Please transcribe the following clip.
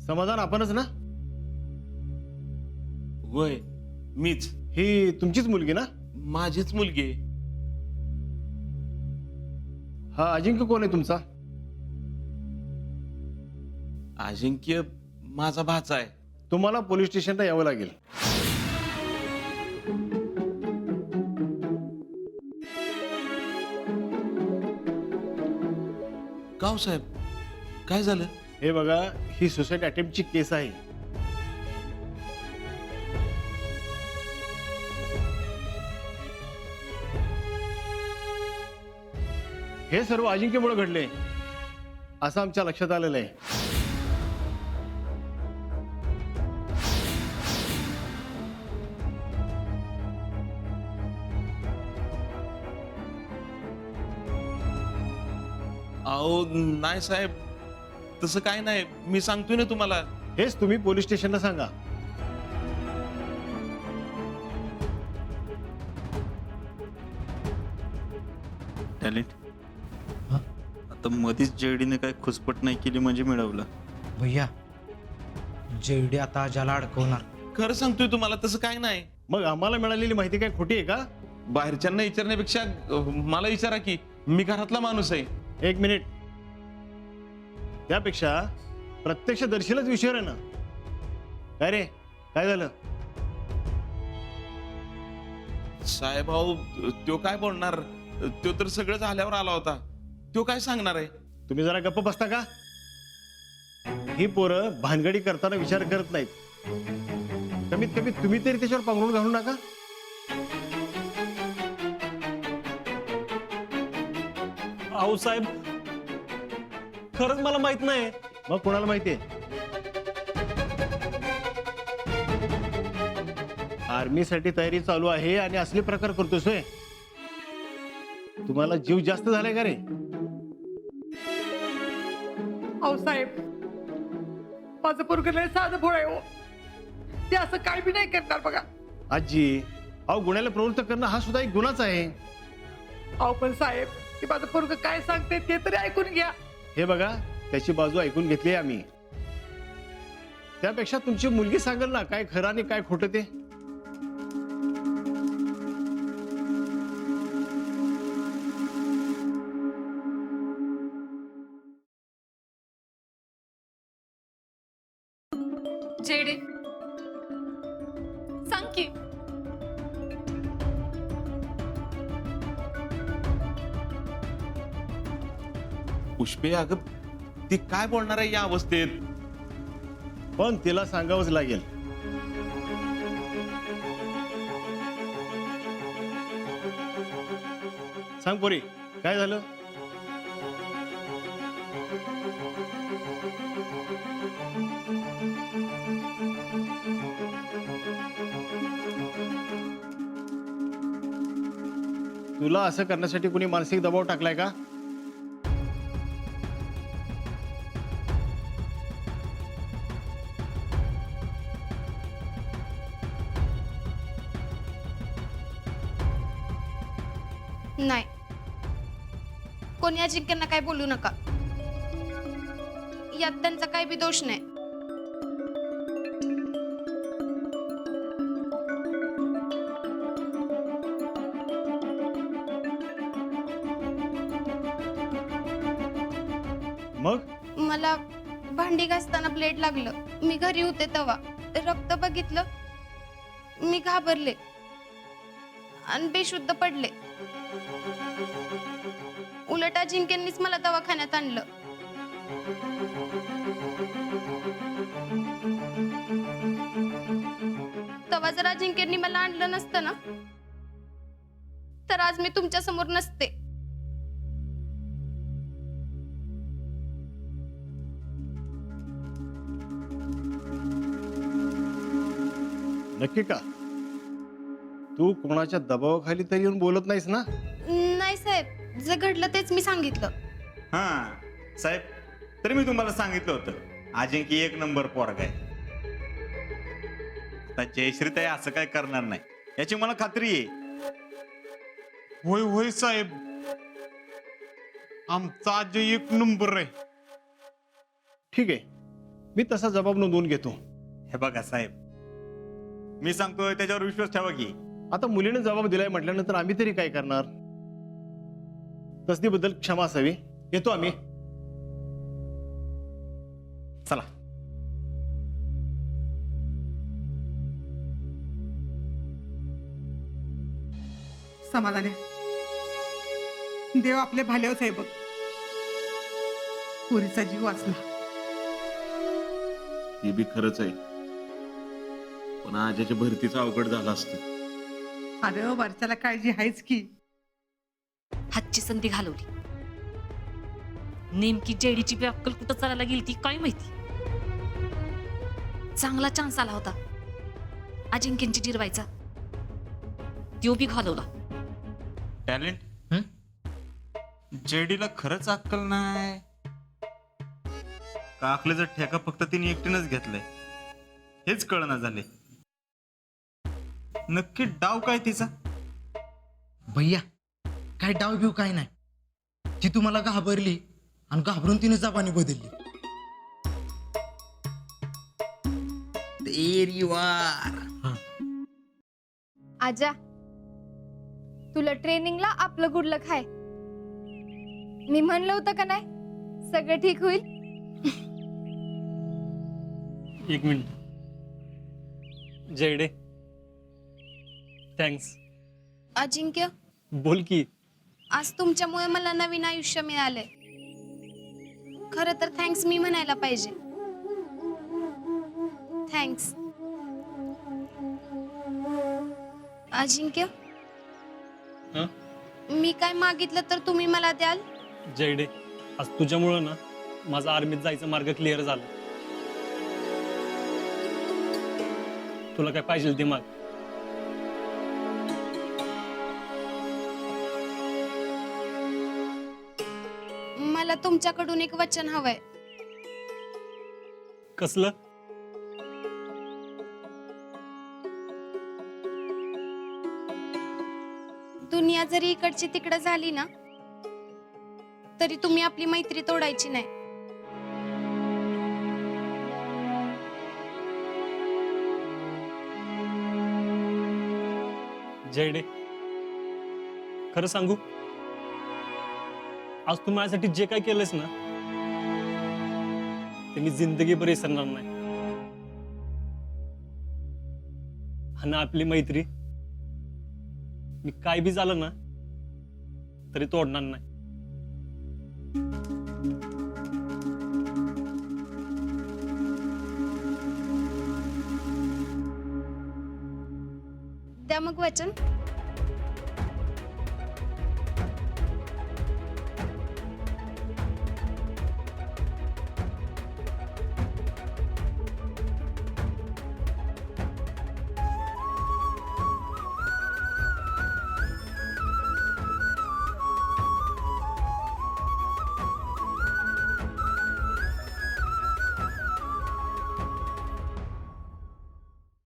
समाधान आपणच ना? वय मीच. ही तुमचीच मुलगी ना? माझीच मुलगी आहे. हा अजिंक्य कोण आहे तुमचा? अजिंक्य माझा भाचा आहे. तुम्हाला पोलीस स्टेशनला यावं लागेल. गाव साहेब काय झालं? हे बघा, ही सुसाईड अटेम्प्टची केस आहे. हे सर्व अजिंक्यमुळे घडले असं आमच्या लक्षात आलेलं आहे. अहो नाही साहेब, तसं काय नाही. मी सांगतोय ना तुम्हाला. हेच तुम्ही पोलीस स्टेशनला सांगा. टॅलेंट आता मधीच जेडीने काय खुसपट नाही केली म्हणजे मिळवलं. भैया जेवढे आता ज्याला अडकवणार. खरं सांगतोय तुम्हाला, तसं काय नाही. मग आम्हाला मिळालेली माहिती काय खोटी आहे का? बाहेरच्यांना विचारण्यापेक्षा मला विचारा की, मी घरातला माणूस आहे. एक मिनिट. त्यापेक्षा प्रत्यक्षदर्शीलाच विचारा ना. काय रे, काय झालं? साहेब अहो, तो काय बोलणार? तो तर सगळं झाल्यावर आला होता. तो काय सांगणार आहे? तुम्ही जरा गप्प बसता का? ही पोरं भानगडी करताना विचार करत नाहीत. कमीत कमी तुम्ही तरी त्याच्यावर पांघरून घालू नका. अहो साहेब, खरंच मला माहित नाही. मग कोणाला माहितीये? आर्मीसाठी तयारी चालू आहे आणि असले प्रकार करतोस होय? तुम्हाला जीव जास्त झालाय का रे? अहो साहेब, माझं पोरगं लय साधं भोळ आहे हो. ते असं काय बी नाही करणार बघा. आजी, अहो गुन्ह्याला प्रवृत्त करणं हा सुद्धा एक गुन्हाच आहे. अहो पण साहेब, ते माझं पोरगं काय सांगते ते तरी ऐकून घ्या. हे बघा, त्याची बाजू ऐकून घेतली आम्ही. त्यापेक्षा तुमची मुलगी सांगेल ना काय खरं आणि काय खोटं ते. जेडे सांग की. पुष्पे अगं, ती काय बोलणार आहे या अवस्थेत? पण तिला सांगावंच लागेल. सांग पोरी, काय झालं? तुला असं करण्यासाठी कुणी मानसिक दबाव टाकलाय का? नाही, कोणी अजिंक्यांना काय बोलू नका. यात त्यांचा काही बी दोष नाही. मग मला भांडी घासताना ब्लेड लागलं. मी घरी होते तेव्हा रक्त बघितलं, मी घाबरले आणि बेशुद्ध पडले. उलट अजिंक्यांनीच मला दवाखान्यात आणलं. तेव्हा जर अजिंक्यांनी मला आणलं नसतं ना, तर आज मी तुमच्या समोर नसते. नक्की का? तू कोणाच्या दबावाखाली तरी येऊन बोलत नाहीस ना? नाही साहेब, जे घडलं तेच मी सांगितलं. हा साहेब, तरी मी तुम्हाला सांगितलं होतं अजिंक्य एक नंबर पोरगा आहे. आता जयश्रीताई असं काय करणार नाही याची मला खात्री आहे. होय होय साहेब, आमचा अजय एक नंबर आहे. ठीक आहे, मी तसा जबाब नोंदवून घेतो. हे बघा साहेब, मी सांगतोय त्याच्यावर विश्वास ठेवा की. आता मुलीने जबाब दिलाय म्हटल्यानंतर आम्ही तरी काय करणार. तसदीबद्दल क्षमा असावी. येतो आम्ही. चला. समाधान आहे. देव आपले भालेवच आहे बघ. पुरीचा जीव वाचला. हे बी खरंच आहे, पण आजाच्या भरतीचं अवघड झालं असतं. अरे वरच्याला काळजी आहेच की. हातची संधी घालवली. नेमकी जेडीची अक्कल कुठं चालायला गेली ती काय माहिती. चांगला चान्स आला होता अजिंक्यची जिरवायचा, तो बी घालवला. टॅलेंट, जेडीला खरंच अक्कल नाही का अकलेचा ठेका फक्त तिने एकटीनच घेतलाय हेच कळना झाले. नक्की डाव काय तिचा? भैया काय डाव बिव काय नाही. ती तुम्हाला घाबरली आणि घाबरून तिने जबानी बदलली. तेरी वार. आजा, तुला ट्रेनिंगला आपलं गुडलक आहे. मी म्हणलं होतं का नाही सगळं ठीक होईल. एक मिनिट. जयडे, थँक्स. अजिंक्य, बोल की. आज तुमच्यामुळे मला नवीन आयुष्य मिळालंय. खरं तर थँक्स मी म्हणायला पाहिजे. थँक्स अजिंक्य. हं? मी काय मागितलं तर तुम्ही मला द्याल? जयडे, आज तुझ्यामुळं ना माझा आर्मीत जायचा मार्ग क्लिअर झाला. तुला काय पाहिजे ते माग. मला तुमच्याकडून एक वचन हवंय. कसलं? दुनिया जरी इकडची तिकडं झाली ना तरी तुम्ही आपली मैत्री तोडायची नाही. जयडे, खरं सांगू, आज तू माझ्यासाठी जे काय केलंस ना ते मी जिंदगीभर विसरणार नाही. आणि आपली मैत्री मी काय बी झालं ना तरी तोडणार नाही. द्या मग वचन.